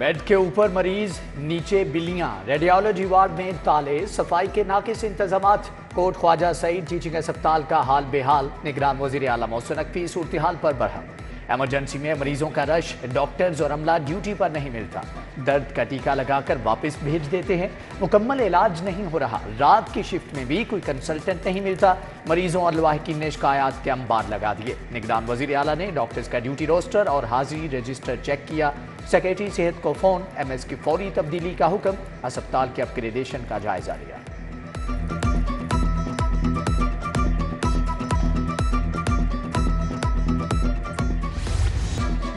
Bed के ऊपर मरीज, नीचे बिल्लियां, रेडियोलॉजी वार्ड में ताले, सफाई के नाकिस इंतजामात। कोट ख्वाजा सईद टीचिंग अस्पताल का हाल बेहाल, निगरान वजीर आला मोहसिन नकवी सूरत हाल पर बरहम। एमरजेंसी में मरीजों का रश, डॉक्टर्स और अमला ड्यूटी पर नहीं मिलता, दर्द का टीका लगाकर वापस भेज देते हैं, मुकम्मल इलाज नहीं हो रहा, रात की शिफ्ट में भी कोई कंसल्टेंट नहीं मिलता, मरीजों और लवाहिकीन ने शिकायत के अंबार लगा दिए। निगरान वजीर आला ने डॉक्टर्स का ड्यूटी रोस्टर और हाजिरी रजिस्टर चेक किया, सेक्रेटरी सेहत को फोन, एमएस की फौरी तब्दीली का हुक्म, अस्पताल के अपग्रेडेशन का जायजा लिया।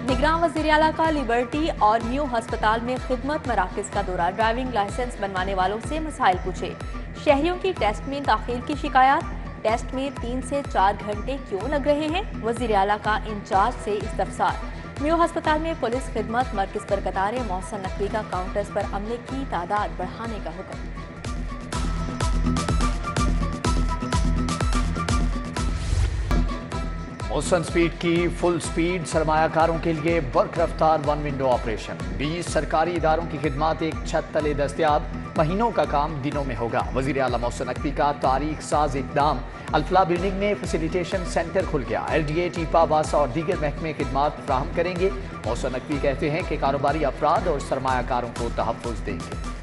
निगरान वज़ीर आला का लिबर्टी और न्यू अस्पताल में खिदमत मराकज का दौरा, ड्राइविंग लाइसेंस बनवाने वालों से मसाइल पूछे। शहरियों की टेस्ट में ताखीर की शिकायत, टेस्ट में 3 से 4 घंटे क्यों लग रहे हैं, वज़ीर आला का इंचार्ज से इस्तफसार। न्यू अस्पताल में पुलिस खिदमत मरकज पर कतारें, मोहसिन नकवी का काउंटर्स पर अमले की तादाद बढ़ाने का हुक्म। मोशन स्पीड की फुल स्पीड, सरमायाकारों के लिए बर्क रफ्तार वन विंडो ऑपरेशन। 20 सरकारी इदारों की खिदमत एक छत तले दस्तियाब, महीनों का काम दिनों में होगा। वजीर आला मोहसिन नकवी का तारीख साज इकदाम, अल्फला बिल्डिंग में फैसिलिटेशन सेंटर खुल गया। LDA, टीपा, वासा और दीगर महकमे खिदमत फ्राहम करेंगे। मोहसिन नकवी कहते हैं कि कारोबारी अफराद और सरमायाकारों को तहफ़्फ़ुज़ देंगे।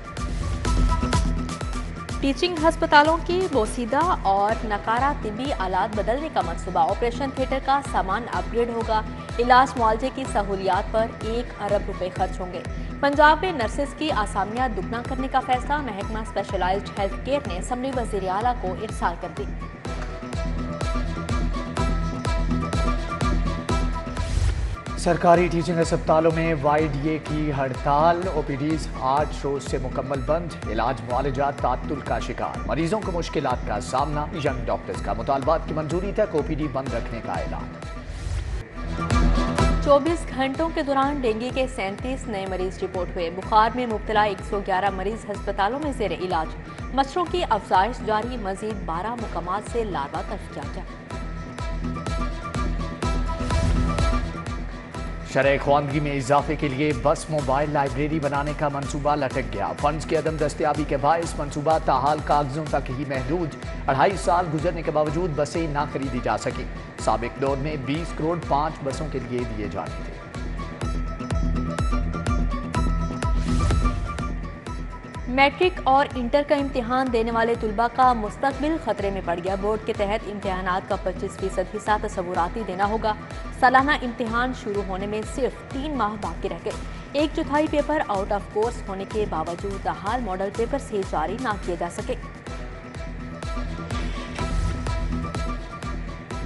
टीचिंग हस्पतालों की बोसीदा और नकारा तिबी आलात बदलने का मंसूबा, ऑपरेशन थिएटर का सामान अपग्रेड होगा, इलाज मुआवजे की सहूलियात पर 1 अरब रुपए खर्च होंगे। पंजाब में नर्सेज की आसामियां दुगना करने का फैसला, महकमा स्पेशलाइज्ड हेल्थ केयर ने असम्बली वज़ीर आला को इरसाल कर दी। सरकारी टीचिंग अस्पतालों में YDA की हड़ताल, OPDs 8 रोज से मुकम्मल बंद, इलाज मुआलजा तात्तुल का शिकार, मरीजों को मुश्किलात का सामना। यंग डॉक्टर्स का मुतालबात की मंजूरी तक OPD बंद रखने का ऐलान। 24 घंटों के दौरान डेंगू के 37 नए मरीज रिपोर्ट हुए। बुखार में मुब्तला 111 मरीज अस्पतालों में जेर इलाज। मच्छरों की अफजाइश जारी, मजीद 12 मुकामात से लार्वा तफ्जाजा। शरह ख्वानगी में इजाफे के लिए बस मोबाइल लाइब्रेरी बनाने का मंसूबा लटक गया। फंड्स की अदम दस्तियाबी के बायस मंसूबा ताहाल कागजों तक ही महदूद। 2.5 साल गुजरने के बावजूद बसें ना खरीदी जा सकी। साबिक दौर में 20 करोड़ 5 बसों के लिए दिए जाने थे। मैट्रिक और इंटर का इम्तिहान देने वाले तुलबा का मुस्तकबिल खतरे में पड़ गया। बोर्ड के तहत इम्तिहानात का 25% हिस्सा तसव्वुराती देना होगा। सालाना इम्तिहान शुरू होने में सिर्फ 3 माह बाकी रह गए। 1/4 पेपर आउट ऑफ कोर्स होने के बावजूद हाल मॉडल पेपर से जारी ना किए जा सके।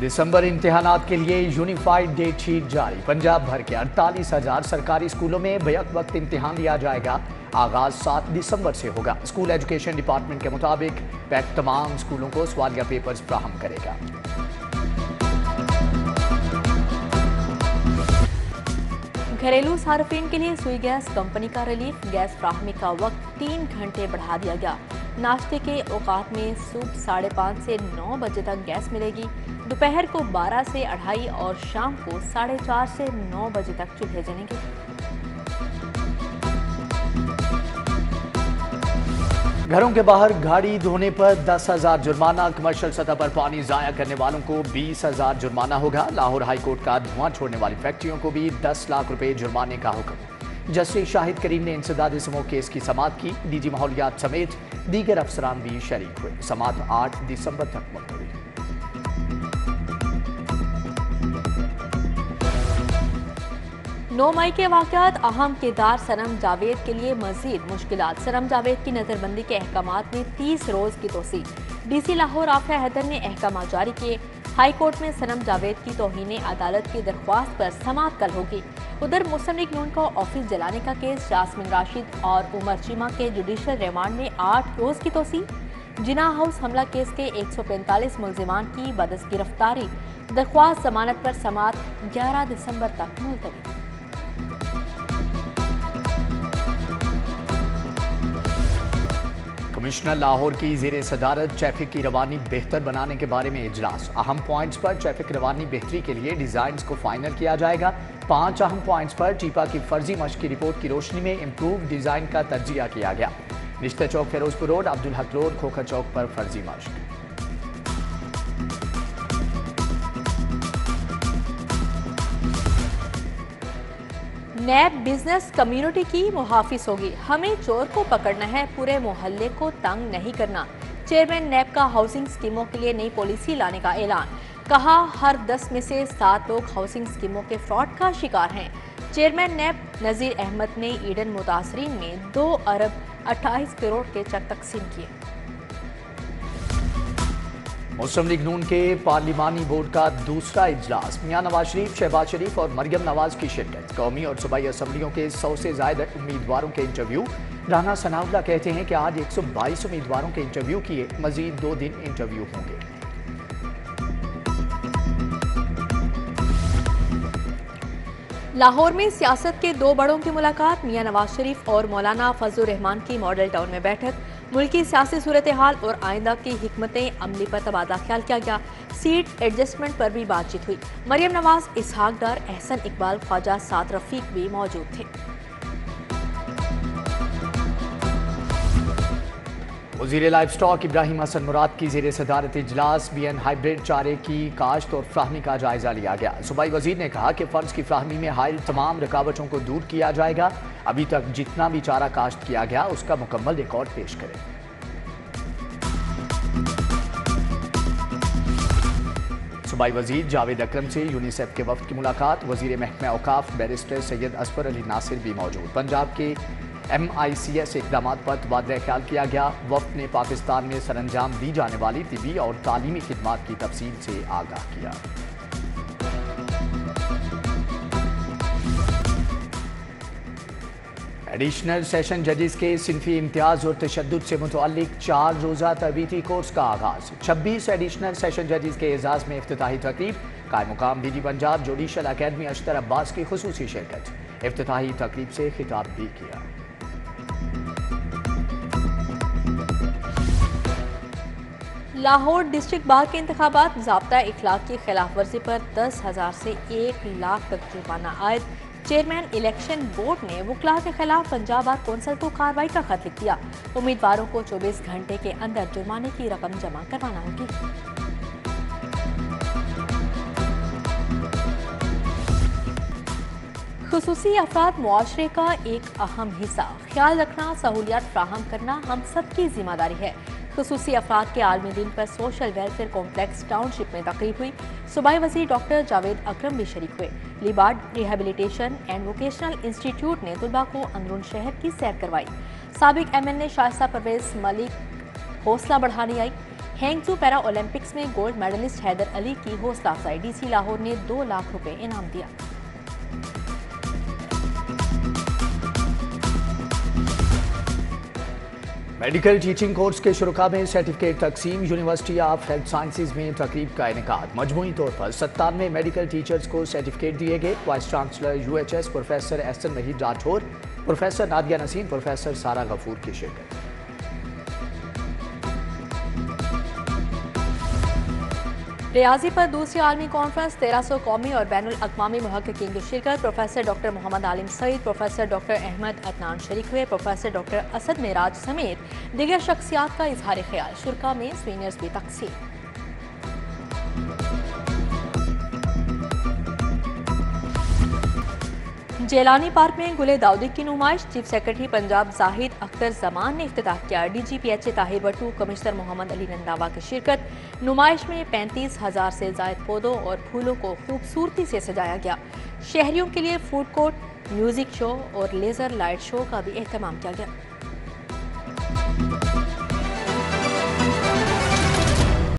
दिसंबर इम्तिहानात के लिए यूनिफाइड डेट शीट जारी। पंजाब भर के 48,000 सरकारी स्कूलों में बैक वक्त इम्तिहान लिया जाएगा। आगाज 7 दिसंबर से होगा। स्कूल एजुकेशन डिपार्टमेंट के मुताबिक पैक तमाम स्कूलों को सवालिया पेपर्स फ्राहम करेगा। घरेलू सार्फिन के लिए सुई गैस कंपनी का रिलीफ, गैस फ्राहमी का वक्त 3 घंटे बढ़ा दिया गया। नाश्ते के औकात में सुबह 5:30 से 9 बजे तक गैस मिलेगी, दोपहर को 12 से 2:30 और शाम को 4:30 से 9 बजे तक चूल्हे जलेंगे। घरों के बाहर गाड़ी धोने पर 10,000 जुर्माना, कमर्शियल सतह पर पानी जाया करने वालों को 20,000 जुर्माना होगा। लाहौर हाई कोर्ट का धुआं छोड़ने वाली फैक्ट्रियों को भी 10 लाख रुपए जुर्माने का हुक्म। जस्टिस शाहिद करीम ने इंसदाद समूह केस की समाअत की। DG माहौलियात समेत दीगर अफसरान भी शरीक हुए। समाअत 8 दिसंबर तक मुलतवी। 9 मई के वाक़यात, अहम किरदार सनम जावेद के लिए मजीद मुश्किलात। सनम जावेद की नज़रबंदी के अहकामात में 30 रोज़ की तोसी। DC लाहौर आफिया हैदर ने अहकाम जारी किए। हाई कोर्ट में सनम जावेद की तौहीन अदालत की दरख्वास्त पर समाअत कल होगी। उधर मुस्लिम लीग नून को ऑफिस जलाने का केस, जासमिन राशिद और उमर चीमा के जुडिशल रिमांड में 8 रोज़ की तोसी। जिना हाउस हमला केस के 145 मुल्जिमान की बदस गिरफ्तारी, दरख्वास्त जमानत पर समाअत 11 दिसंबर तक मुलतवी। कमिश्नर लाहौर की ज़ेर सदारत ट्रैफिक की रवानी बेहतर बनाने के बारे में इजलास। अहम पॉइंट्स पर ट्रैफिक रवानी बेहतरी के लिए डिज़ाइन को फाइनल किया जाएगा। 5 अहम पॉइंट्स पर टीपा की फर्जी मश्क की रिपोर्ट की रोशनी में इम्प्रूव डिज़ाइन का तज्जिया किया गया। निश्ते चौक, फिरोजपुर रोड, अब्दुल हक रोड, खोखर चौक पर फर्जी मश्क। नैब बिजनेस कम्युनिटी की मुहाफिज होगी। हमें चोर को पकड़ना है, पूरे मोहल्ले को तंग नहीं करना। चेयरमैन नैब का हाउसिंग स्कीमों के लिए नई पॉलिसी लाने का ऐलान। कहा, हर 10 में से 7 लोग हाउसिंग स्कीमों के फ्रॉड का शिकार हैं। चेयरमैन नैब नज़ीर अहमद ने ईडन मुतासरीन में 2 अरब 28 करोड़ के चेक तकसीम किए। मुस्लिम लीग नून के पार्लिमानी बोर्ड का दूसरा इजलास। मियां नवाज शरीफ, शहबाज शरीफ और मरियम नवाज की शिरकत। कौमी और सूबाई असम्बलियों के 100 से ज्यादा उम्मीदवारों के इंटरव्यू। राना सनाउल्लाह कहते हैं कि आज 122 उम्मीदवारों के इंटरव्यू किए, मजीद 2 दिन इंटरव्यू होंगे। लाहौर में सियासत के 2 बड़ों की मुलाकात। मियां नवाज शरीफ और मौलाना फजलुर रहमान की मॉडल टाउन में बैठक। मुल्की सियासी सूरत हाल और आइंदा की हिकमतें अमली पर तबादला ख्याल किया गया। सीट एडजस्टमेंट पर भी बातचीत हुई। मरियम नवाज, इसहाक डार, एहसन इकबाल, ख्वाजा साद रफीक भी मौजूद थे। वज़ीर लाइफ स्टॉक इब्राहिम हसन मुराद की ज़ेर सदारत इजलास बीएन हाइब्रिड चारे की काश्त और फ्राहमी का जायजा लिया गया। सूबाई वजीर ने कहा कि फ़र्ज की फ्राहमी में हायल तमाम रुकावटों को दूर किया जाएगा। अभी तक जितना भी चारा काश्त किया गया उसका मुकम्मल रिकॉर्ड पेश करें। सूबाई वजीर जावेद अकरम से यूनिसेफ के वफ्द की मुलाकात। वजीर महकमा औकाफ बैरिस्टर सैयद असफर अली नासिर भी मौजूद। पंजाब के MICS इकदाम पर तबादला ख्याल किया गया। वफ्द ने पाकिस्तान में सरंजाम दी जाने वाली तिबी और तालीमी खिदमात की तफसील से आगाह किया। एडिशनल सेशन जजेस के सिनफी इम्तियाज और तशद्दुद से मुतअल्लिक 4 रोज़ा तरबीती कोर्स का आगाज। 26 एडिशनल सेशन जजेस के एजाज में इफ्तिताही तकरीब। कायम मुकाम DG Punjab judicial academy Ashtar Abbas की खुसूसी शिरकत। इफ्तिताही तकरीब से खिताब भी किया। लाहौर डिस्ट्रिक्ट बार के इंतखाबात। ज़ाब्ता इखलाक की खिलाफ वर्जी पर 10,000 से 1 लाख तक जुर्माना आयद। चेयरमैन इलेक्शन बोर्ड ने वकला के खिलाफ पंजाब बार कौंसिल को कार्रवाई का खत लिख दिया। उम्मीदवारों को 24 घंटे के अंदर जुर्माने की रकम जमा करवाना होगी। खुसूसी अफराद मुआशरे का एक अहम हिस्सा। ख्याल रखना, सहूलियात फ्राहम करना हम सबकी जिम्मेदारी है। खुसूसी अफराद के आलमी दिन पर सोशल वेलफेयर कॉम्प्लेक्स टाउनशिप में तकरीब हुई। सूबाई वज़ीर डॉक्टर जावेद अकरम भी शरीक हुए। लिबार्ड रिहेबिलिटेशन एंड वोकेशनल इंस्टीट्यूट ने तुलबा को अंदरून शहर की सैर करवाई। साबिक MLA शाइस्ता परवेज मलिक हौसला बढ़ाने आई। हैंगजू पैरा ओलंपिक्स में गोल्ड मेडलिस्ट हैदर अली की हौसला अफजाई। DC लाहौर ने 2 लाख रुपए इनाम दिया। मेडिकल टीचिंग कोर्स के शुरुका में सर्टिफिकेट तकसीम। यूनिवर्सिटी ऑफ हेल्थ साइंसेज में तकरीब का इनेकाद। मजमूई तौर पर 97 मेडिकल टीचर्स को सर्टिफिकेट दिए गए। Vice chancellor UHS professor Ehsan Waheed Rathore, professor Nadia Naseem, professor Sara Ghafoor की शिरकत। रियाजी पर दूसरी आलमी कॉन्फ्रेंस। 1300 कौमी और बैनुल अक़वामी मुहक्किकीन की शिरकत। प्रोफेसर डॉक्टर मोहम्मद आलिम सईद, प्रोफेसर डॉक्टर अहमद अदनान शरीक हुए। प्रोफेसर डॉक्टर असद मेराज समेत दीगर शख्सियात का इजहार ख्याल। शुरा में सीनियर्स भी तकसीम। जेलानी पार्क में गुले दाऊदी की नुमाइश। चीफ सेक्रेटरी पंजाब जाहिद अख्तर जमान ने इफ्तिताह किया। DG PH Tahir Battu, commissioner Mohammad Ali Nandawa की शिरकत। नुमाइश में 35,000 से ज्यादा पौधों और फूलों को खूबसूरती से सजाया गया। शहरियों के लिए फूड कोर्ट, म्यूजिक शो और लेजर लाइट शो का भी एहतमाम किया गया।